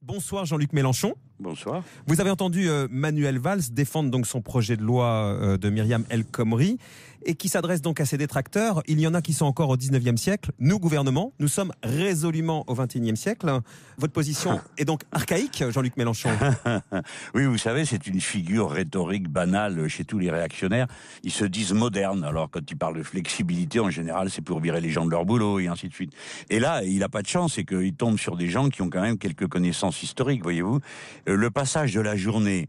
Bonsoir Jean-Luc Mélenchon. Bonsoir. Vous avez entendu Manuel Valls défendre donc son projet de loi de Myriam El Khomri et qui s'adresse donc à ses détracteurs. Il y en a qui sont encore au 19e siècle. Nous, gouvernement, nous sommes résolument au 21e siècle. Votre position est donc archaïque, Jean-Luc Mélenchon. Oui, vous savez, c'est une figure rhétorique banale chez tous les réactionnaires. Ils se disent modernes. Alors quand ils parlent de flexibilité, en général, c'est pour virer les gens de leur boulot et ainsi de suite. Et là, il n'a pas de chance, c'est qu'il tombe sur des gens qui ont quand même quelques connaissances historiques, voyez-vous. Le passage de la journée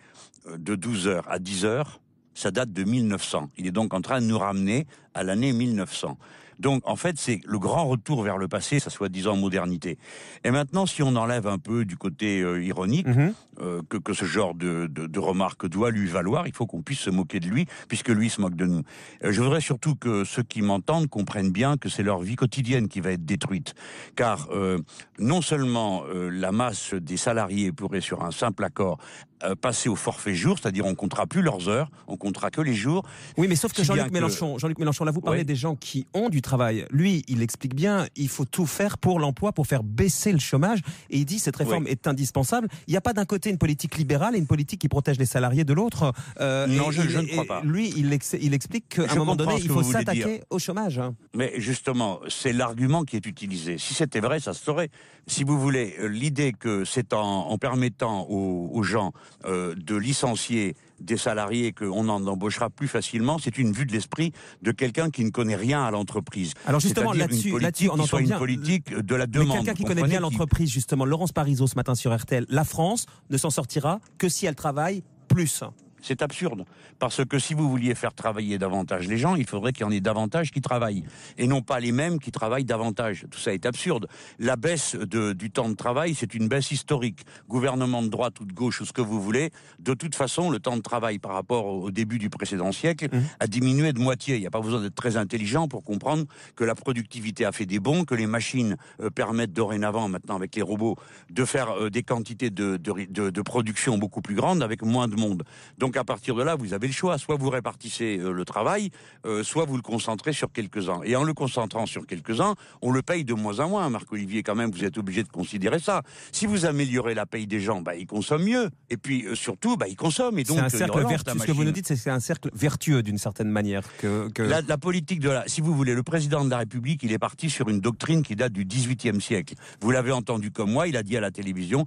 de 12h à 10h, ça date de 1900. Il est donc en train de nous ramener à l'année 1900. Donc, en fait, c'est le grand retour vers le passé, sa soi-disant modernité. Et maintenant, si on enlève un peu du côté ironique, que ce genre de remarque doit lui valoir, il faut qu'on puisse se moquer de lui, puisque lui se moque de nous. Je voudrais surtout que ceux qui m'entendent comprennent bien que c'est leur vie quotidienne qui va être détruite. Car non seulement la masse des salariés pourrait, sur un simple accord, passer au forfait jour, c'est-à-dire on comptera plus leurs heures, on comptera que les jours. Oui, mais sauf que Jean-Luc Mélenchon, là vous parlez des gens qui ont du travail. Lui, il explique bien, il faut tout faire pour l'emploi, pour faire baisser le chômage. Et il dit cette réforme est indispensable. Il n'y a pas d'un côté une politique libérale et une politique qui protège les salariés de l'autre. Non, je ne crois pas. Lui, il explique qu'à un moment donné, il faut s'attaquer au chômage. Mais justement, c'est l'argument qui est utilisé. Si c'était vrai, ça se saurait. Si vous voulez, l'idée que c'est en permettant aux gens de licencier des salariés qu'on en embauchera plus facilement, c'est une vue de l'esprit de quelqu'un qui ne connaît rien à l'entreprise. Alors justement, là-dessus, on entend bien une politique de la demande. Mais quelqu'un qui connaît bien l'entreprise, justement, Laurence Parisot ce matin sur RTL, la France ne s'en sortira que si elle travaille plus. C'est absurde, parce que si vous vouliez faire travailler davantage les gens, il faudrait qu'il y en ait davantage qui travaillent, et non pas les mêmes qui travaillent davantage. Tout ça est absurde. La baisse du temps de travail, c'est une baisse historique. Gouvernement de droite ou de gauche ou ce que vous voulez, de toute façon, le temps de travail par rapport au début du précédent siècle a diminué de moitié. Il n'y a pas besoin d'être très intelligent pour comprendre que la productivité a fait des bonds, que les machines permettent dorénavant, maintenant avec les robots, de faire des quantités de production beaucoup plus grandes avec moins de monde. Donc à partir de là, vous avez le choix. Soit vous répartissez le travail, soit vous le concentrez sur quelques-uns. Et en le concentrant sur quelques-uns, on le paye de moins en moins. Marc-Olivier, quand même, vous êtes obligé de considérer ça. Si vous améliorez la paye des gens, ils consomment mieux. Et puis surtout, ils consomment. Et donc, c'est un cercle vertueux. Ce que vous nous dites, c'est que c'est un cercle vertueux d'une certaine manière. La politique si vous voulez, le président de la République, il est parti sur une doctrine qui date du XVIIIe siècle. Vous l'avez entendu comme moi, il a dit à la télévision,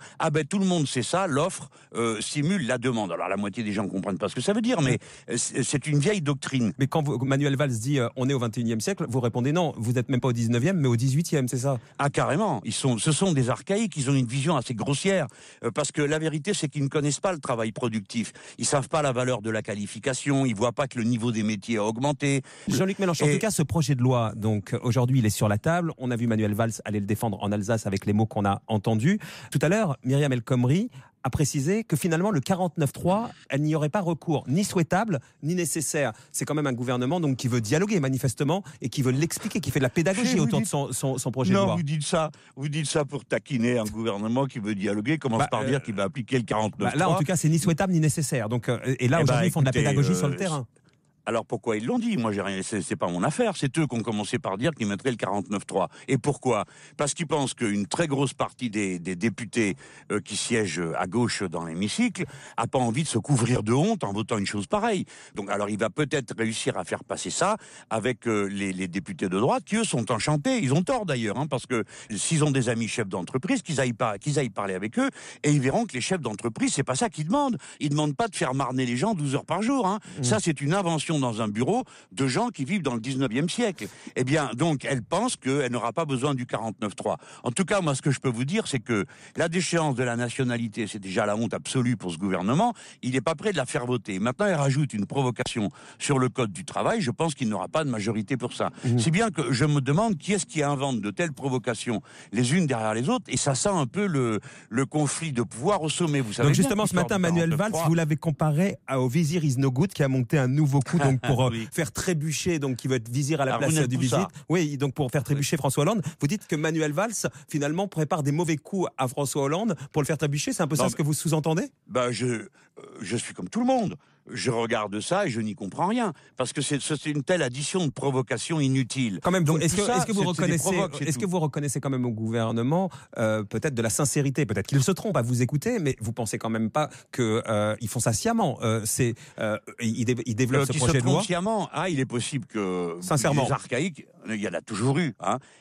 tout le monde sait ça, l'offre simule la demande. Alors la moitié des gens comprennent pas ce que ça veut dire, mais c'est une vieille doctrine. Mais quand Manuel Valls dit on est au 21e siècle, vous répondez non, vous n'êtes même pas au 19e, mais au 18e, c'est ça? Ah, carrément. Ce sont des archaïques, ils ont une vision assez grossière, parce que la vérité, c'est qu'ils ne connaissent pas le travail productif. Ils savent pas la valeur de la qualification, ils voient pas que le niveau des métiers a augmenté. Jean-Luc Mélenchon, en tout cas, ce projet de loi, donc aujourd'hui, il est sur la table. On a vu Manuel Valls aller le défendre en Alsace avec les mots qu'on a entendus. Tout à l'heure, Myriam El Khomri a précisé que finalement le 49.3, elle n'y aurait pas recours, ni souhaitable, ni nécessaire. C'est quand même un gouvernement donc qui veut dialoguer manifestement et qui veut l'expliquer, qui fait de la pédagogie autour de son projet de loi. Non, vous dites ça pour taquiner un gouvernement qui veut dialoguer, commence par dire qu'il va appliquer le 49.3. Là, en tout cas, c'est ni souhaitable ni nécessaire. Donc, et là, aujourd'hui, ils font de la pédagogie sur le terrain. Alors pourquoi ils l'ont dit? Moi, j'ai rien. C'est pas mon affaire. C'est eux qui ont commencé par dire qu'ils mettraient le 49.3. Et pourquoi? Parce qu'ils pensent qu'une très grosse partie des députés qui siègent à gauche dans l'hémicycle a pas envie de se couvrir de honte en votant une chose pareille. Donc, alors, il va peut-être réussir à faire passer ça avec les députés de droite qui eux sont enchantés. Ils ont tort d'ailleurs, parce que s'ils ont des amis chefs d'entreprise, qu'ils aillent parler avec eux et ils verront que les chefs d'entreprise, c'est pas ça qu'ils demandent. Ils demandent pas de faire marner les gens 12 heures par jour. Ça, c'est une invention dans un bureau de gens qui vivent dans le 19e siècle. Eh bien, donc, elle pense qu'elle n'aura pas besoin du 49.3. En tout cas, moi, ce que je peux vous dire, c'est que la déchéance de la nationalité, c'est déjà la honte absolue pour ce gouvernement. Il n'est pas prêt de la faire voter. Maintenant, il rajoute une provocation sur le code du travail. Je pense qu'il n'aura pas de majorité pour ça. Si bien que je me demande qui est-ce qui invente de telles provocations les unes derrière les autres, et ça sent un peu le conflit de pouvoir au sommet. Vous savez. Donc justement, ce matin, Manuel Valls, vous l'avez comparé au Vizir is no good, qui a monté un nouveau coup donc pour faire trébucher, donc qui veut être vizir à la place du Vizir. Oui, donc pour faire trébucher François Hollande. Vous dites que Manuel Valls, finalement, prépare des mauvais coups à François Hollande pour le faire trébucher. C'est un peu ça ce que vous sous-entendez? Je suis comme tout le monde. je regarde ça et je n'y comprends rien. Parce que c'est une telle addition de provocations inutiles. Quand même, donc, est-ce Tout ça, que vous reconnaissez quand même au gouvernement peut-être de la sincérité? Peut-être qu'ils se trompent à vous écouter, mais vous pensez quand même pas qu'ils font ça sciemment. Ils développent ce projet de loi. Sciemment, il est possible que sincèrement, les archaïques, il y en a toujours eu.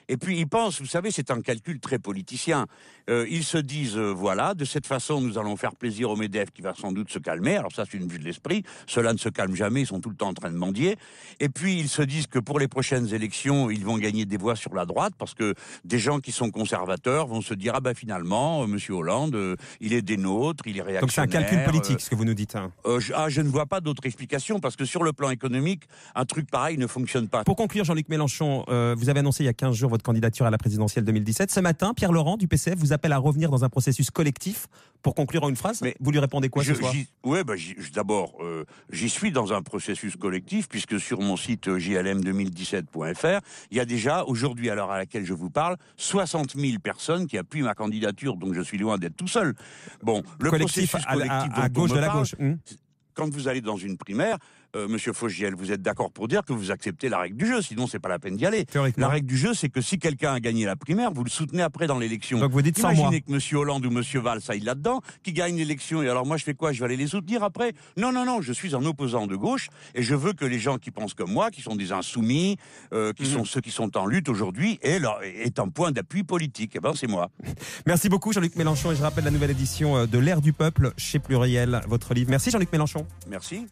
Et puis ils pensent, vous savez, c'est un calcul très politicien. Ils se disent, voilà, de cette façon, nous allons faire plaisir au MEDEF qui va sans doute se calmer. Alors ça, c'est une vue de l'esprit. Ceux-là ne se calment jamais, ils sont tout le temps en train de mendier. Et puis ils se disent que pour les prochaines élections, ils vont gagner des voix sur la droite parce que des gens qui sont conservateurs vont se dire, finalement, Monsieur Hollande, il est des nôtres, il est réactionnaire. Donc c'est un calcul politique, ce que vous nous dites. Je ne vois pas d'autre explication parce que sur le plan économique, un truc pareil ne fonctionne pas. Pour conclure, Jean-Luc Mélenchon, vous avez annoncé il y a 15 jours votre candidature à la présidentielle 2017. Ce matin, Pierre Laurent du PCF vous appelle à revenir dans un processus collectif. Pour conclure en une phrase, mais vous lui répondez quoi ce soir? D'abord, j'y suis dans un processus collectif puisque sur mon site jlm2017.fr, il y a déjà, aujourd'hui, à l'heure à laquelle je vous parle, 60 000 personnes qui appuient ma candidature, donc je suis loin d'être tout seul. Bon, le collectif processus collectif à gauche de la gauche. Quand vous allez dans une primaire, Monsieur Fogiel, vous êtes d'accord pour dire que vous acceptez la règle du jeu, sinon c'est pas la peine d'y aller. La règle du jeu, c'est que si quelqu'un a gagné la primaire, vous le soutenez après dans l'élection. Donc vous dites sans moi. Imaginez que Monsieur Hollande ou Monsieur Valls aillent là-dedans, qui gagnent l'élection, et alors moi je fais quoi? Je vais aller les soutenir après? Non, je suis un opposant de gauche, et je veux que les gens qui pensent comme moi, qui sont des insoumis, qui sont ceux qui sont en lutte aujourd'hui, aient un point d'appui politique. C'est moi. Merci beaucoup Jean-Luc Mélenchon, et je rappelle la nouvelle édition de l'Ère du Peuple chez Pluriel, votre livre. Merci Jean-Luc Mélenchon. Merci.